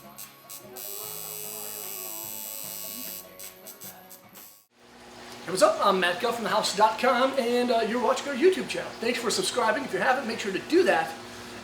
Hey, what's up? I'm Matt Guff from thehouse.com, and you're watching our YouTube channel. Thanks for subscribing. If you haven't, make sure to do that.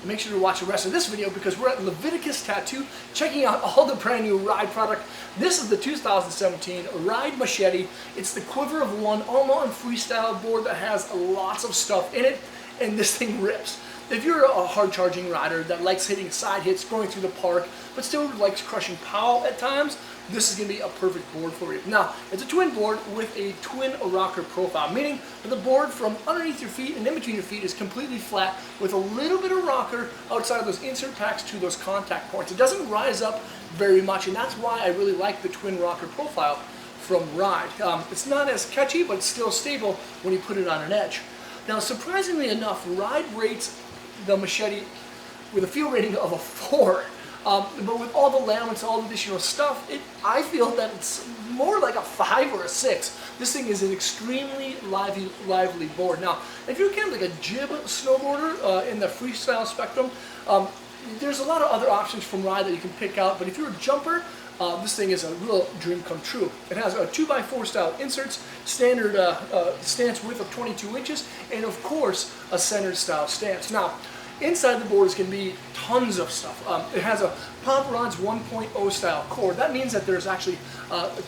And make sure to watch the rest of this video because we're at Leviticus Tattoo checking out all the brand new Ride product. This is the 2017 Ride Machete. It's the quiver of one all-on freestyle board that has lots of stuff in it, and this thing rips. If you're a hard-charging rider that likes hitting side hits, going through the park, but still likes crushing power at times, this is going to be a perfect board for you. Now, it's a twin board with a twin rocker profile, meaning that the board from underneath your feet and in between your feet is completely flat with a little bit of rocker outside of those insert packs to those contact points. It doesn't rise up very much, and that's why I really like the twin rocker profile from Ride. It's not as catchy, but it's still stable when you put it on an edge. Now, surprisingly enough, Ride rates the Machete with a feel rating of a 4. But with all the laments, all the additional stuff, I feel that it's more like a 5 or a 6. This thing is an extremely lively board. Now, if you're kind of like a jib snowboarder in the freestyle spectrum, there's a lot of other options from Ride that you can pick out. But if you're a jumper, this thing is a real dream come true. It has a 2x4 style inserts, standard stance width of 22 inches, and of course a centered style stance. Now, inside the board is going to be tons of stuff. It has a Pop Rods 1.0 style core. That means that there's actually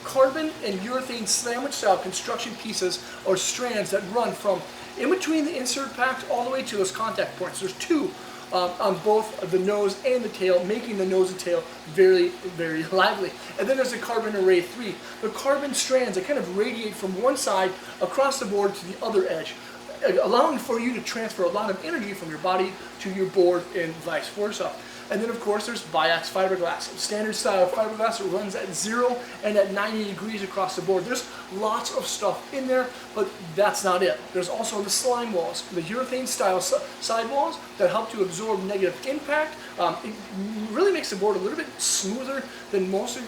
carbon and urethane sandwich style construction pieces or strands that run from in between the insert packs all the way to those contact points. There's two on both the nose and the tail, making the nose and tail very, very lively. And then there's the Carbon Array 3. The carbon strands that kind of radiate from one side across the board to the other edge, allowing for you to transfer a lot of energy from your body to your board and vice versa. And then of course there's Biax fiberglass, standard style fiberglass that runs at 0 and at 90 degrees across the board. There's lots of stuff in there, but that's not it. There's also the slime walls, the urethane style sidewalls that help to absorb negative impact. It really makes the board a little bit smoother than most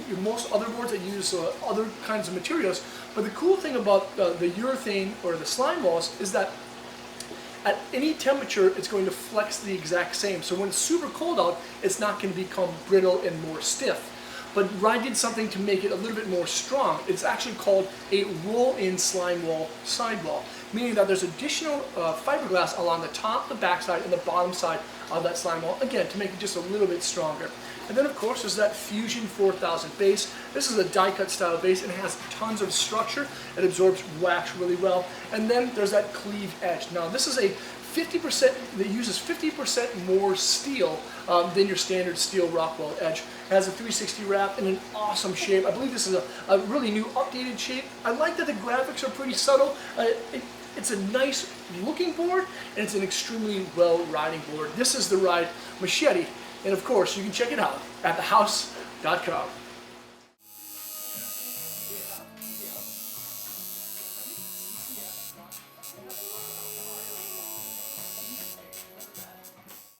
other boards that use other kinds of materials. But the cool thing about the urethane or the slime walls is that at any temperature, it's going to flex the exact same. So when it's super cold out, it's not going to become brittle and more stiff. But Ride did something to make it a little bit more strong. It's actually called a roll-in slime wall sidewall, meaning that there's additional fiberglass along the top, the back side, and the bottom side of that slime wall, again, to make it just a little bit stronger. And then of course there's that Fusion 4000 base. This is a die-cut style base and it has tons of structure. It absorbs wax really well. And then there's that cleave edge. Now this is a 50%, that uses 50% more steel than your standard steel Rockwell edge. It has a 360 wrap in an awesome shape. I believe this is a really new updated shape. I like that the graphics are pretty subtle. It's a nice looking board and it's an extremely well riding board. This is the Ride Machete. And of course, you can check it out at thehouse.com.